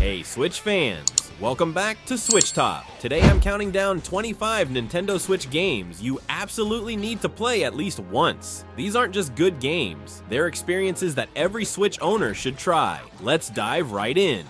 Hey Switch fans, welcome back to SwitchTop. Today I'm counting down 25 Nintendo Switch games you absolutely need to play at least once. These aren't just good games, they're experiences that every Switch owner should try. Let's dive right in.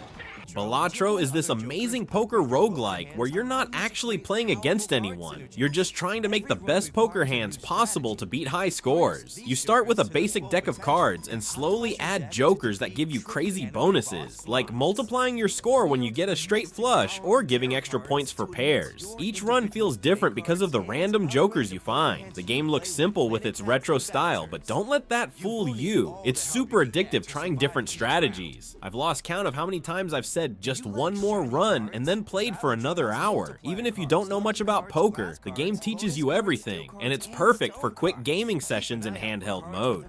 Balatro is this amazing poker roguelike where you're not actually playing against anyone. You're just trying to make the best poker hands possible to beat high scores. You start with a basic deck of cards and slowly add jokers that give you crazy bonuses, like multiplying your score when you get a straight flush or giving extra points for pairs. Each run feels different because of the random jokers you find. The game looks simple with its retro style, but don't let that fool you. It's super addictive trying different strategies. I've lost count of how many times I've said just one more run and then played for another hour. Even if you don't know much about poker, the game teaches you everything, and it's perfect for quick gaming sessions in handheld mode.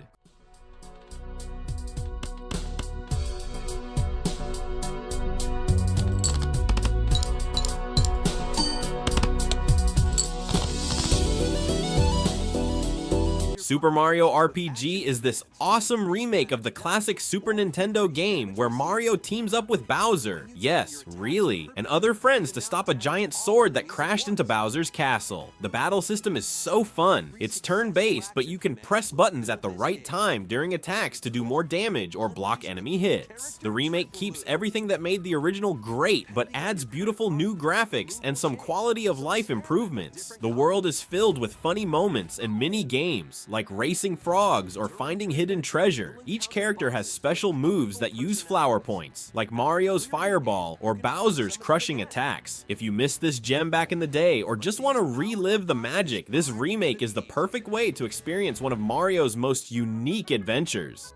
Super Mario RPG is this awesome remake of the classic Super Nintendo game where Mario teams up with Bowser, yes, really, and other friends to stop a giant sword that crashed into Bowser's castle. The battle system is so fun. It's turn-based, but you can press buttons at the right time during attacks to do more damage or block enemy hits. The remake keeps everything that made the original great, but adds beautiful new graphics and some quality of life improvements. The world is filled with funny moments and mini games, like racing frogs or finding hidden treasure. Each character has special moves that use flower points, like Mario's fireball or Bowser's crushing attacks. If you missed this gem back in the day or just want to relive the magic, this remake is the perfect way to experience one of Mario's most unique adventures.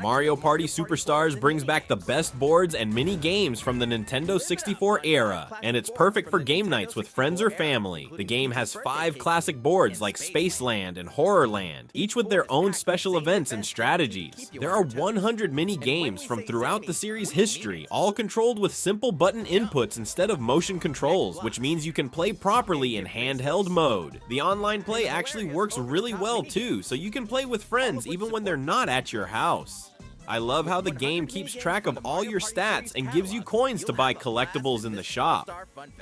Mario Party Superstars brings back the best boards and mini games from the Nintendo 64 era, and it's perfect for game nights with friends or family. The game has 5 classic boards like Spaceland and Horrorland, each with their own special events and strategies. There are 100 mini games from throughout the series' history, all controlled with simple button inputs instead of motion controls, which means you can play properly in handheld mode. The online play actually works really well too, so you can play with friends even when they're not at your house. I love how the game keeps track of all your stats and gives you coins to buy collectibles in the shop.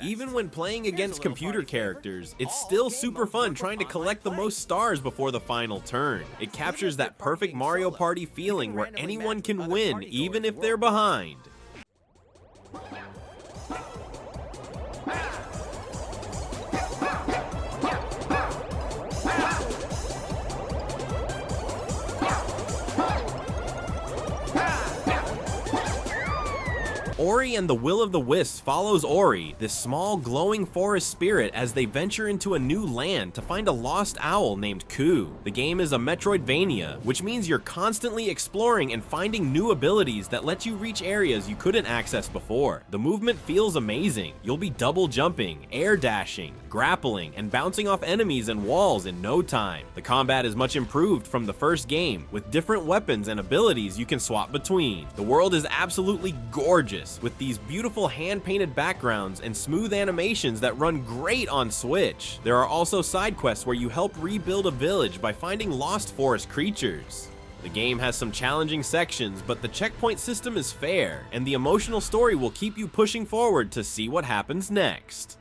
Even when playing against computer characters, it's still super fun trying to collect the most stars before the final turn. It captures that perfect Mario Party feeling where anyone can win even if they're behind. Ori and the Will of the Wisps follows Ori, this small glowing forest spirit, as they venture into a new land to find a lost owl named Ku. The game is a Metroidvania, which means you're constantly exploring and finding new abilities that let you reach areas you couldn't access before. The movement feels amazing. You'll be double jumping, air dashing, grappling, and bouncing off enemies and walls in no time. The combat is much improved from the first game, with different weapons and abilities you can swap between. The world is absolutely gorgeous, with these beautiful hand-painted backgrounds and smooth animations that run great on Switch. There are also side quests where you help rebuild a village by finding lost forest creatures. The game has some challenging sections, but the checkpoint system is fair, and the emotional story will keep you pushing forward to see what happens next.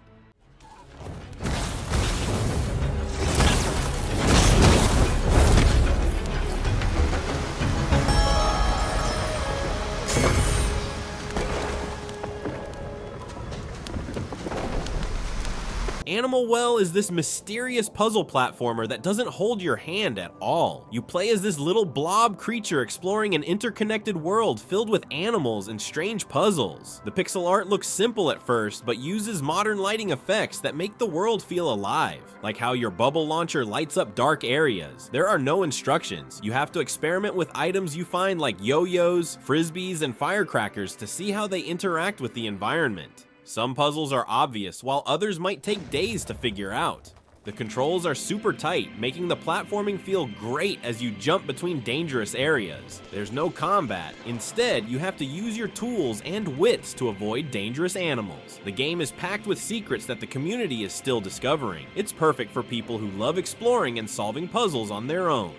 Animal Well is this mysterious puzzle platformer that doesn't hold your hand at all. You play as this little blob creature exploring an interconnected world filled with animals and strange puzzles. The pixel art looks simple at first, but uses modern lighting effects that make the world feel alive, like how your bubble launcher lights up dark areas. There are no instructions. You have to experiment with items you find like yo-yos, frisbees, and firecrackers to see how they interact with the environment. Some puzzles are obvious, while others might take days to figure out. The controls are super tight, making the platforming feel great as you jump between dangerous areas. There's no combat. Instead, you have to use your tools and wits to avoid dangerous animals. The game is packed with secrets that the community is still discovering. It's perfect for people who love exploring and solving puzzles on their own.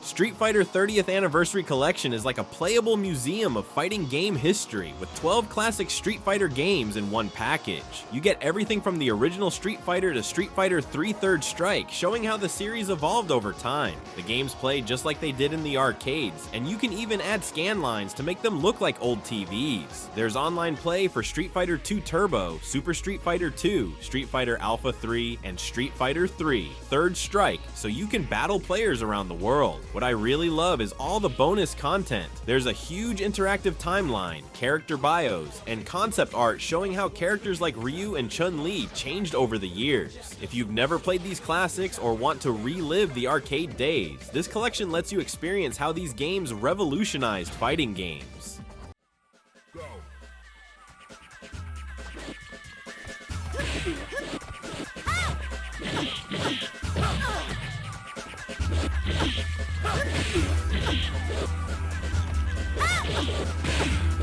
Street Fighter 30th Anniversary Collection is like a playable museum of fighting game history with 12 classic Street Fighter games in one package. You get everything from the original Street Fighter to Street Fighter 3 Third Strike, showing how the series evolved over time. The games play just like they did in the arcades, and you can even add scan lines to make them look like old TVs. There's online play for Street Fighter 2 Turbo, Super Street Fighter 2, Street Fighter Alpha 3, and Street Fighter 3 Third Strike, so you can battle players around the world. What I really love is all the bonus content. There's a huge interactive timeline, character bios, and concept art showing how characters like Ryu and Chun-Li changed over the years. If you've never played these classics or want to relive the arcade days, this collection lets you experience how these games revolutionized fighting games. Go.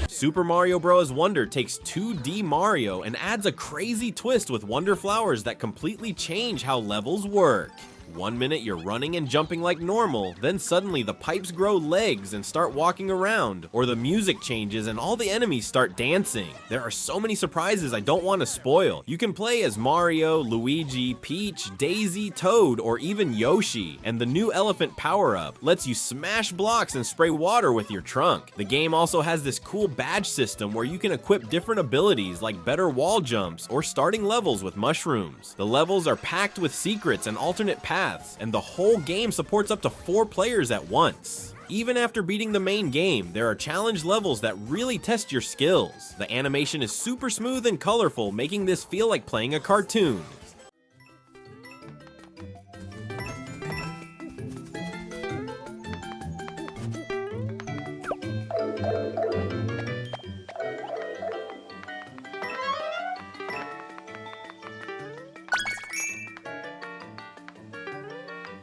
Super Mario Bros. Wonder takes 2D Mario and adds a crazy twist with Wonder Flowers that completely change how levels work. 1 minute you're running and jumping like normal, then suddenly the pipes grow legs and start walking around, or the music changes and all the enemies start dancing. There are so many surprises I don't want to spoil. You can play as Mario, Luigi, Peach, Daisy, Toad, or even Yoshi, and the new elephant power-up lets you smash blocks and spray water with your trunk. The game also has this cool badge system where you can equip different abilities like better wall jumps or starting levels with mushrooms. The levels are packed with secrets and alternate paths, and the whole game supports up to 4 players at once. Even after beating the main game, there are challenge levels that really test your skills. The animation is super smooth and colorful, making this feel like playing a cartoon.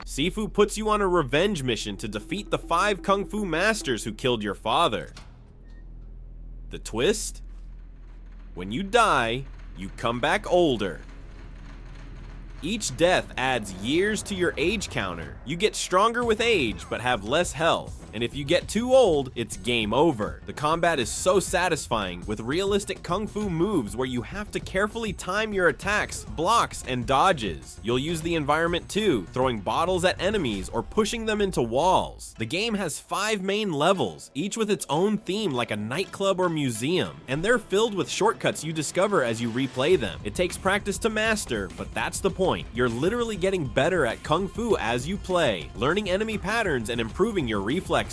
Sifu puts you on a revenge mission to defeat the 5 Kung Fu masters who killed your father. The twist? When you die, you come back older. Each death adds years to your age counter. You get stronger with age, but have less health. And if you get too old, it's game over. The combat is so satisfying, with realistic kung fu moves where you have to carefully time your attacks, blocks, and dodges. You'll use the environment too, throwing bottles at enemies or pushing them into walls. The game has 5 main levels, each with its own theme like a nightclub or museum, and they're filled with shortcuts you discover as you replay them. It takes practice to master, but that's the point. You're literally getting better at kung fu as you play, learning enemy patterns and improving your reflexes.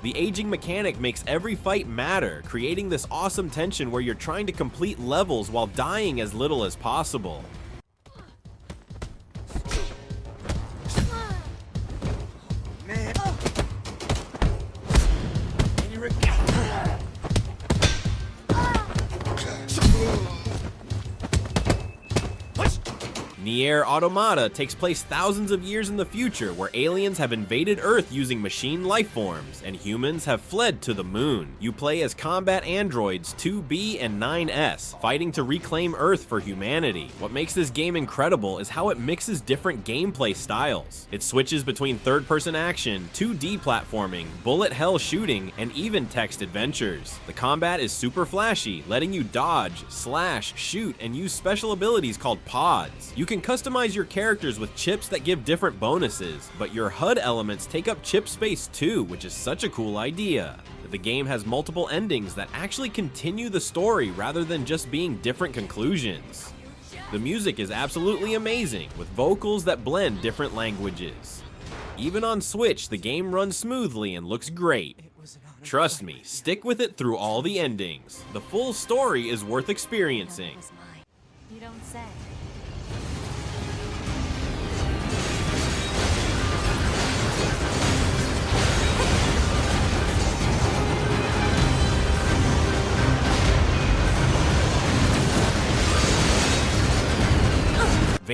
The aging mechanic makes every fight matter, creating this awesome tension where you're trying to complete levels while dying as little as possible. NieR Automata takes place thousands of years in the future, where aliens have invaded Earth using machine life forms, and humans have fled to the moon. You play as combat androids 2B and 9S, fighting to reclaim Earth for humanity. What makes this game incredible is how it mixes different gameplay styles. It switches between third-person action, 2D platforming, bullet hell shooting, and even text adventures. The combat is super flashy, letting you dodge, slash, shoot, and use special abilities called pods. You can customize your characters with chips that give different bonuses, but your HUD elements take up chip space too, which is such a cool idea. The game has multiple endings that actually continue the story rather than just being different conclusions. The music is absolutely amazing, with vocals that blend different languages. Even on Switch, the game runs smoothly and looks great. Trust me, stick with it through all the endings. The full story is worth experiencing. You don't say.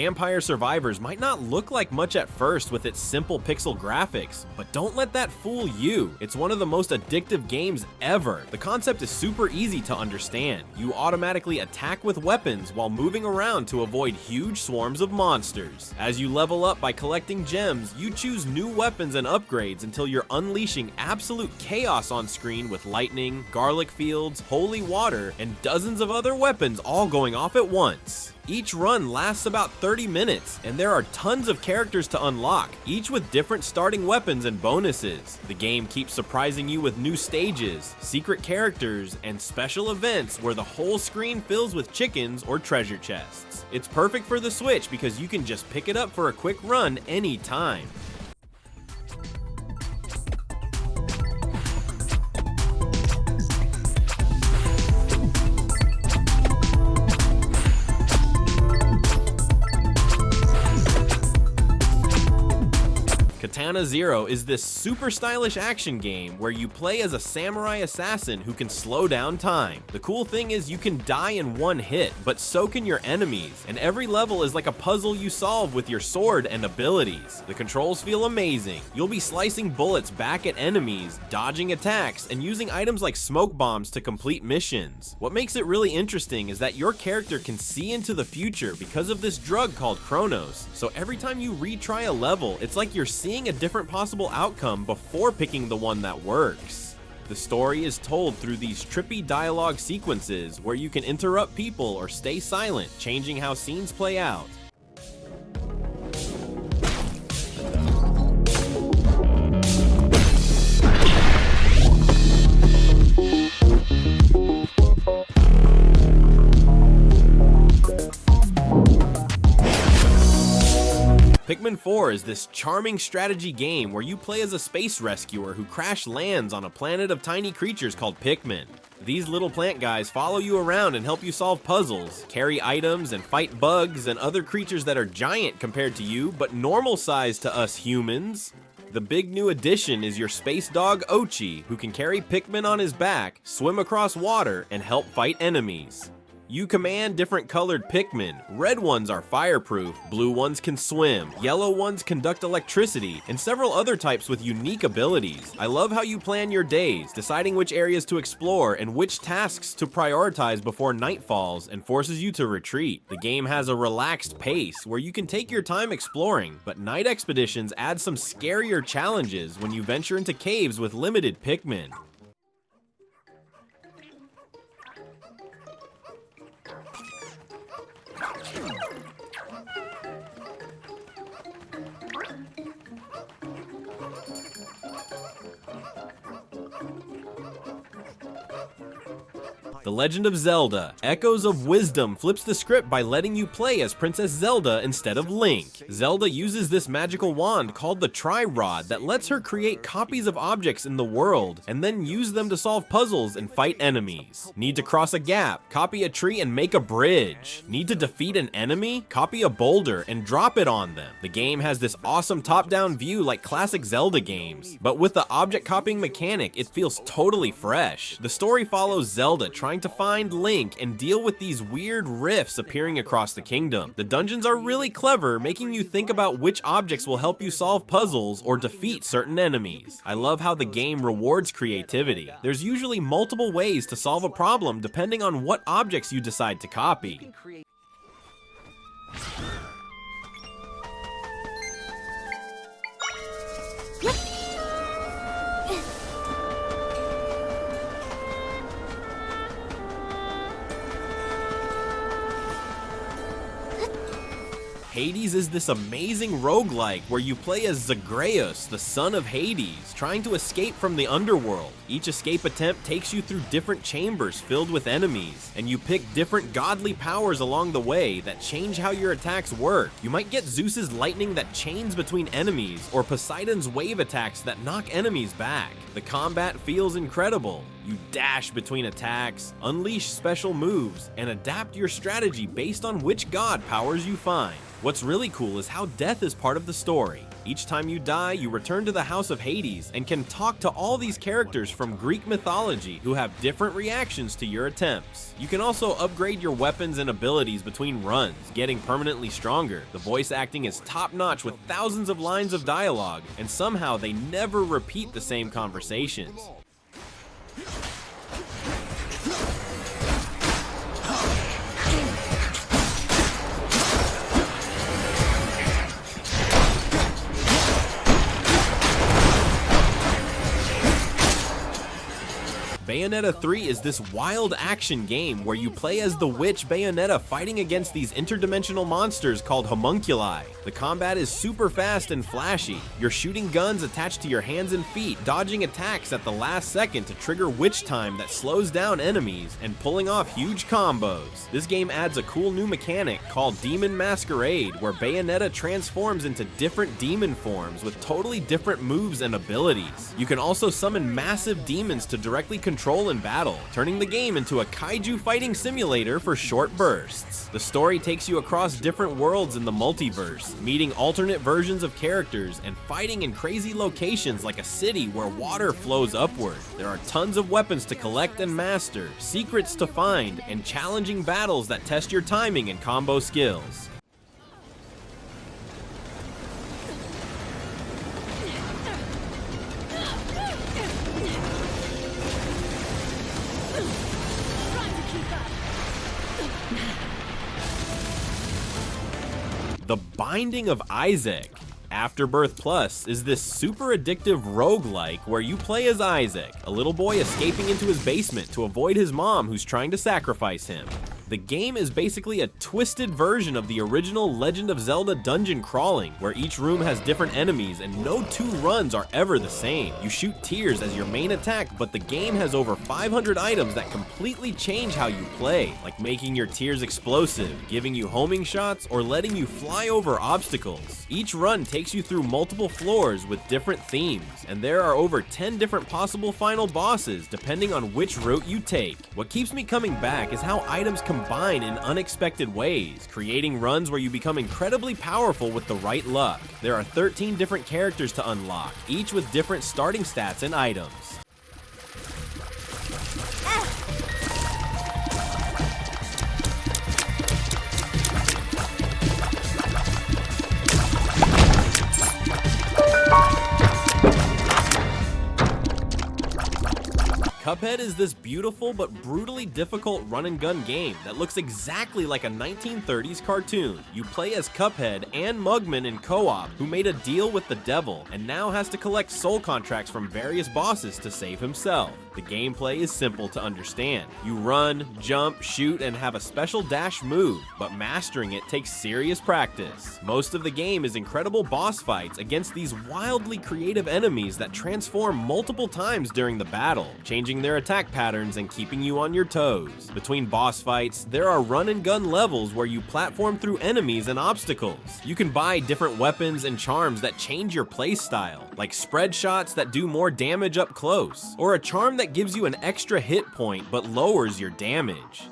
Vampire Survivors might not look like much at first with its simple pixel graphics, but don't let that fool you. It's one of the most addictive games ever. The concept is super easy to understand. You automatically attack with weapons while moving around to avoid huge swarms of monsters. As you level up by collecting gems, you choose new weapons and upgrades until you're unleashing absolute chaos on screen with lightning, garlic fields, holy water, and dozens of other weapons all going off at once. Each run lasts about 30 minutes, and there are tons of characters to unlock, each with different starting weapons and bonuses. The game keeps surprising you with new stages, secret characters, and special events where the whole screen fills with chickens or treasure chests. It's perfect for the Switch because you can just pick it up for a quick run anytime. Katana ZERO is this super stylish action game where you play as a samurai assassin who can slow down time. The cool thing is you can die in one hit, but so can your enemies, and every level is like a puzzle you solve with your sword and abilities. The controls feel amazing. You'll be slicing bullets back at enemies, dodging attacks, and using items like smoke bombs to complete missions. What makes it really interesting is that your character can see into the future because of this drug called Chronos, so every time you retry a level, it's like you're seeing a different possible outcome before picking the one that works. The story is told through these trippy dialogue sequences where you can interrupt people or stay silent, changing how scenes play out. Pikmin 4 is this charming strategy game where you play as a space rescuer who crash lands on a planet of tiny creatures called Pikmin. These little plant guys follow you around and help you solve puzzles, carry items, and fight bugs and other creatures that are giant compared to you, but normal size to us humans. The big new addition is your space dog Ochi, who can carry Pikmin on his back, swim across water, and help fight enemies. You command different colored Pikmin. Red ones are fireproof, blue ones can swim, yellow ones conduct electricity, and several other types with unique abilities. I love how you plan your days, deciding which areas to explore and which tasks to prioritize before night falls and forces you to retreat. The game has a relaxed pace where you can take your time exploring, but night expeditions add some scarier challenges when you venture into caves with limited Pikmin. The Legend of Zelda: Echoes of Wisdom flips the script by letting you play as Princess Zelda instead of Link. Zelda uses this magical wand called the Tri-Rod that lets her create copies of objects in the world and then use them to solve puzzles and fight enemies. Need to cross a gap? Copy a tree and make a bridge. Need to defeat an enemy? Copy a boulder and drop it on them. The game has this awesome top-down view like classic Zelda games, but with the object copying mechanic, it feels totally fresh. The story follows Zelda trying to find Link and deal with these weird rifts appearing across the kingdom. The dungeons are really clever, making you think about which objects will help you solve puzzles or defeat certain enemies. I love how the game rewards creativity. There's usually multiple ways to solve a problem depending on what objects you decide to copy. Hades is this amazing roguelike where you play as Zagreus, the son of Hades, trying to escape from the underworld. Each escape attempt takes you through different chambers filled with enemies, and you pick different godly powers along the way that change how your attacks work. You might get Zeus's lightning that chains between enemies, or Poseidon's wave attacks that knock enemies back. The combat feels incredible. You dash between attacks, unleash special moves, and adapt your strategy based on which god powers you find. What's really cool is how death is part of the story. Each time you die, you return to the House of Hades and can talk to all these characters from Greek mythology who have different reactions to your attempts. You can also upgrade your weapons and abilities between runs, getting permanently stronger. The voice acting is top-notch with thousands of lines of dialogue, and somehow they never repeat the same conversations. Bayonetta 3 is this wild action game where you play as the witch Bayonetta fighting against these interdimensional monsters called homunculi. The combat is super fast and flashy. You're shooting guns attached to your hands and feet, dodging attacks at the last second to trigger witch time that slows down enemies, and pulling off huge combos. This game adds a cool new mechanic called Demon Masquerade, where Bayonetta transforms into different demon forms with totally different moves and abilities. You can also summon massive demons to directly control in battle, turning the game into a kaiju fighting simulator for short bursts. The story takes you across different worlds in the multiverse, meeting alternate versions of characters and fighting in crazy locations like a city where water flows upward. There are tons of weapons to collect and master, secrets to find, and challenging battles that test your timing and combo skills. The Binding of Isaac. Afterbirth Plus is this super addictive roguelike where you play as Isaac, a little boy escaping into his basement to avoid his mom who's trying to sacrifice him. The game is basically a twisted version of the original Legend of Zelda dungeon crawling, where each room has different enemies and no two runs are ever the same. You shoot tears as your main attack, but the game has over 500 items that completely change how you play, like making your tears explosive, giving you homing shots, or letting you fly over obstacles. Each run takes you through multiple floors with different themes, and there are over 10 different possible final bosses depending on which route you take. What keeps me coming back is how items combine in unexpected ways, creating runs where you become incredibly powerful with the right luck. There are 13 different characters to unlock, each with different starting stats and items. Cuphead is this beautiful but brutally difficult run-and-gun game that looks exactly like a 1930s cartoon. You play as Cuphead and Mugman in co-op, who made a deal with the devil and now has to collect soul contracts from various bosses to save himself. The gameplay is simple to understand. You run, jump, shoot, and have a special dash move, but mastering it takes serious practice. Most of the game is incredible boss fights against these wildly creative enemies that transform multiple times during the battle, changing their attack patterns and keeping you on your toes. Between boss fights, there are run-and-gun levels where you platform through enemies and obstacles. You can buy different weapons and charms that change your playstyle, like spread shots that do more damage up close, or a charm that gives you an extra hit point but lowers your damage.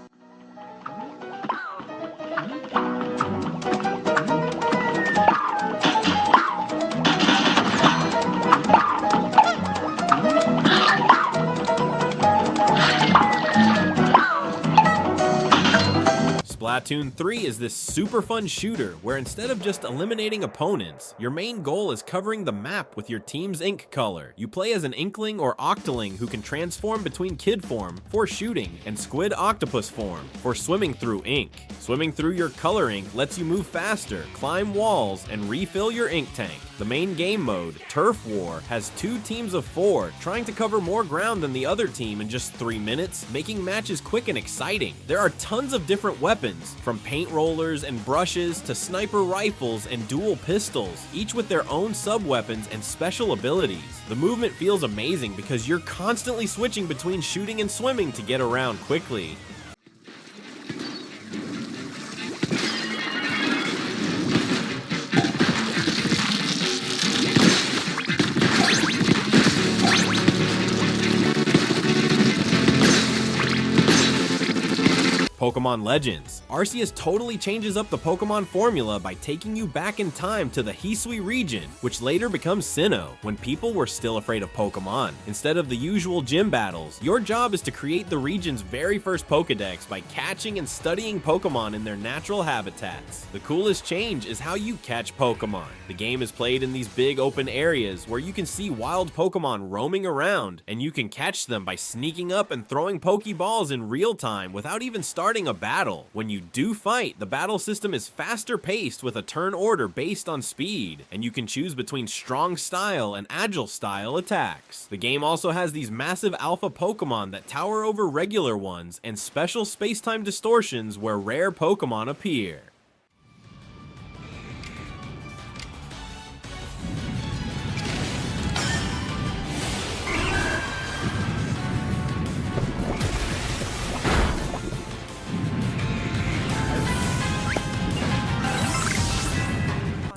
Splatoon 3 is this super fun shooter where instead of just eliminating opponents, your main goal is covering the map with your team's ink color. You play as an Inkling or Octoling who can transform between Kid form for shooting and Squid Octopus form for swimming through ink. Swimming through your color ink lets you move faster, climb walls, and refill your ink tank. The main game mode, Turf War, has 2 teams of 4 trying to cover more ground than the other team in just 3 minutes, making matches quick and exciting. There are tons of different weapons, from paint rollers and brushes to sniper rifles and dual pistols, each with their own sub-weapons and special abilities. The movement feels amazing because you're constantly switching between shooting and swimming to get around quickly. Pokemon Legends. Arceus totally changes up the Pokemon formula by taking you back in time to the Hisui region, which later becomes Sinnoh, when people were still afraid of Pokemon. Instead of the usual gym battles, your job is to create the region's very first Pokedex by catching and studying Pokemon in their natural habitats. The coolest change is how you catch Pokemon. The game is played in these big open areas where you can see wild Pokemon roaming around, and you can catch them by sneaking up and throwing Pokeballs in real time without even starting a battle. When you do fight, the battle system is faster paced with a turn order based on speed, and you can choose between strong style and agile style attacks. The game also has these massive alpha Pokemon that tower over regular ones, and special space-time distortions where rare Pokemon appear.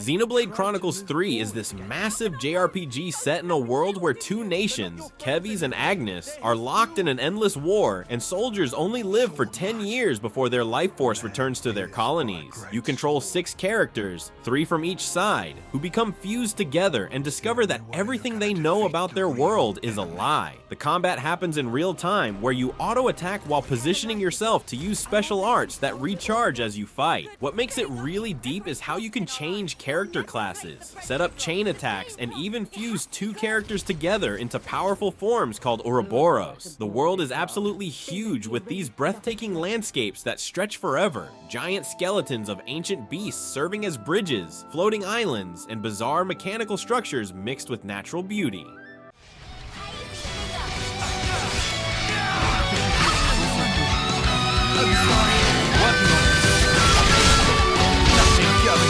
Xenoblade Chronicles 3 is this massive JRPG set in a world where two nations, Keves and Agnes, are locked in an endless war, and soldiers only live for 10 years before their life force returns to their colonies. You control 6 characters, 3 from each side, who become fused together and discover that everything they know about their world is a lie. The combat happens in real time, where you auto-attack while positioning yourself to use special arts that recharge as you fight. What makes it really deep is how you can change character classes, set up chain attacks, and even fuse 2 characters together into powerful forms called Ouroboros. The world is absolutely huge, with these breathtaking landscapes that stretch forever, giant skeletons of ancient beasts serving as bridges, floating islands, and bizarre mechanical structures mixed with natural beauty.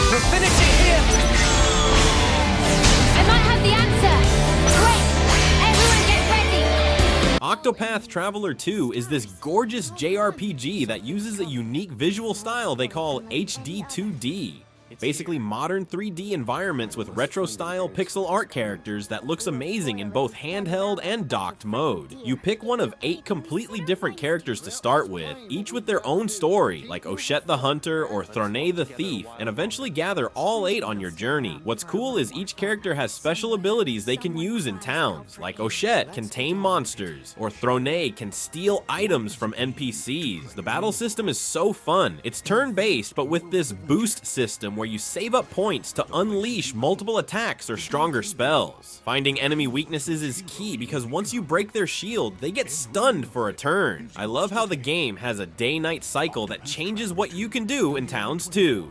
We're finishing here! I might have the answer! Quick! Everyone get ready! Octopath Traveler 2 is this gorgeous JRPG that uses a unique visual style they call HD 2D. Basically modern 3D environments with retro-style pixel art characters that looks amazing in both handheld and docked mode. You pick one of 8 completely different characters to start with, each with their own story, like Ochette the Hunter or Throné the Thief, and eventually gather all 8 on your journey. What's cool is each character has special abilities they can use in towns, like Ochette can tame monsters, or Throné can steal items from NPCs. The battle system is so fun. It's turn-based, but with this boost system where you save up points to unleash multiple attacks or stronger spells. Finding enemy weaknesses is key because once you break their shield, they get stunned for a turn. I love how the game has a day-night cycle that changes what you can do in towns too.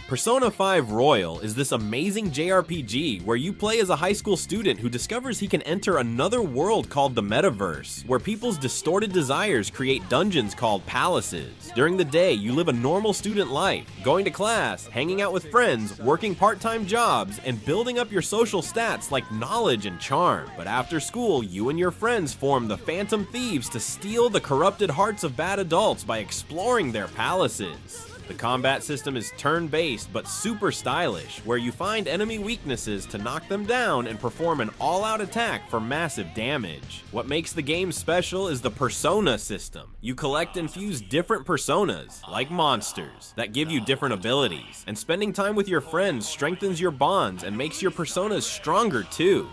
Persona 5 Royal is this amazing JRPG where you play as a high school student who discovers he can enter another world called the Metaverse, where people's distorted desires create dungeons called palaces. During the day, you live a normal student life, going to class, hanging out with friends, working part-time jobs, and building up your social stats like knowledge and charm. But after school, you and your friends form the Phantom Thieves to steal the corrupted hearts of bad adults by exploring their palaces. The combat system is turn-based but super stylish, where you find enemy weaknesses to knock them down and perform an all-out attack for massive damage. What makes the game special is the persona system. You collect and fuse different personas, like monsters, that give you different abilities, and spending time with your friends strengthens your bonds and makes your personas stronger too.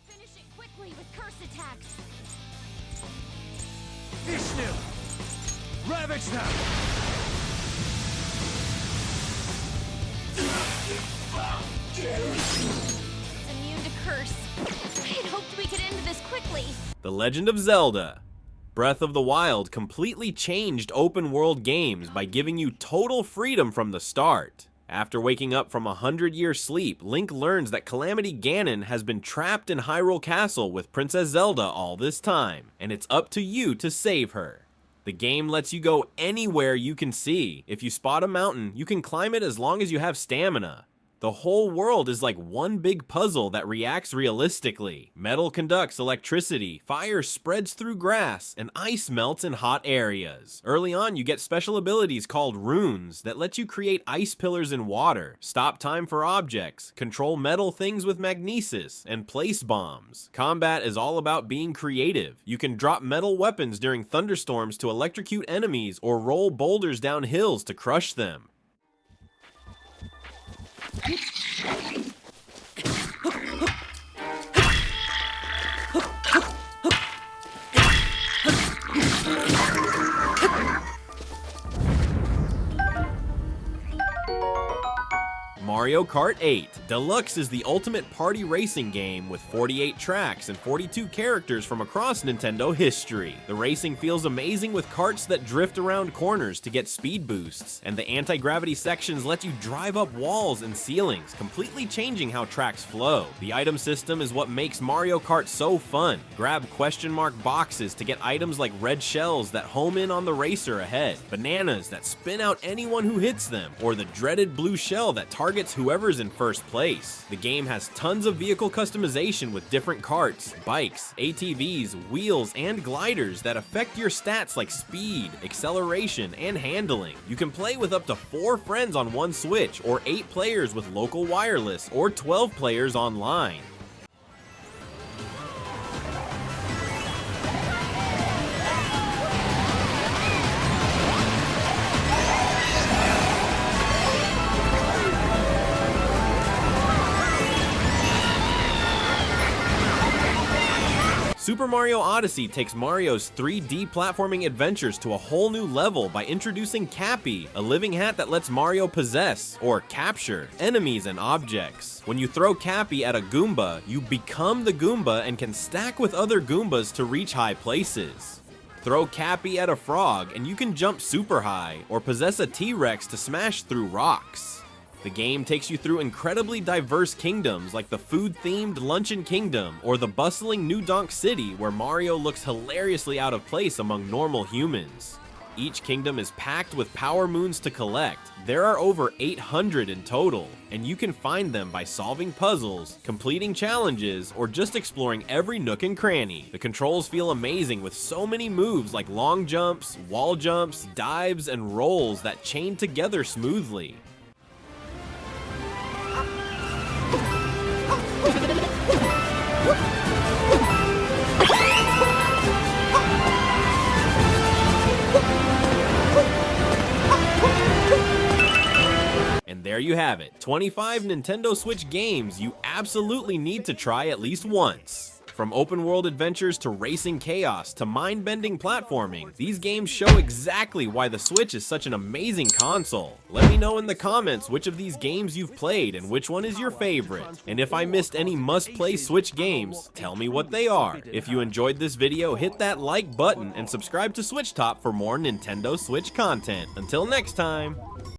Finish it quickly with curse attacks! Vishnu! Ravage them! It's immune to curse. I had hoped we could end this quickly. The Legend of Zelda. Breath of the Wild completely changed open world games by giving you total freedom from the start. After waking up from a 100-year sleep, Link learns that Calamity Ganon has been trapped in Hyrule Castle with Princess Zelda all this time, and it's up to you to save her. The game lets you go anywhere you can see. If you spot a mountain, you can climb it as long as you have stamina. The whole world is like one big puzzle that reacts realistically. Metal conducts electricity, fire spreads through grass, and ice melts in hot areas. Early on, you get special abilities called runes that let you create ice pillars in water, stop time for objects, control metal things with magnesis, and place bombs. Combat is all about being creative. You can drop metal weapons during thunderstorms to electrocute enemies or roll boulders down hills to crush them. Mario Kart 8 Deluxe is the ultimate party racing game with 48 tracks and 42 characters from across Nintendo history. The racing feels amazing with karts that drift around corners to get speed boosts, and the anti-gravity sections let you drive up walls and ceilings, completely changing how tracks flow. The item system is what makes Mario Kart so fun. Grab question mark boxes to get items like red shells that home in on the racer ahead, bananas that spin out anyone who hits them, or the dreaded blue shell that targets whoever's in first place. The game has tons of vehicle customization with different karts, bikes, ATVs, wheels, and gliders that affect your stats like speed, acceleration, and handling. You can play with up to 4 friends on one Switch, or 8 players with local wireless, or 12 players online. Super Mario Odyssey takes Mario's 3D platforming adventures to a whole new level by introducing Cappy, a living hat that lets Mario possess, or capture, enemies and objects. When you throw Cappy at a Goomba, you become the Goomba and can stack with other Goombas to reach high places. Throw Cappy at a frog and you can jump super high, or possess a T-Rex to smash through rocks. The game takes you through incredibly diverse kingdoms like the food-themed Luncheon Kingdom or the bustling New Donk City, where Mario looks hilariously out of place among normal humans. Each kingdom is packed with power moons to collect. There are over 800 in total, and you can find them by solving puzzles, completing challenges, or just exploring every nook and cranny. The controls feel amazing with so many moves like long jumps, wall jumps, dives, and rolls that chain together smoothly. There you have it, 25 Nintendo Switch games you absolutely need to try at least once. From open world adventures to racing chaos to mind-bending platforming, these games show exactly why the Switch is such an amazing console. Let me know in the comments which of these games you've played and which one is your favorite. And if I missed any must-play Switch games, tell me what they are. If you enjoyed this video, hit that like button and subscribe to SwitchTop for more Nintendo Switch content. Until next time!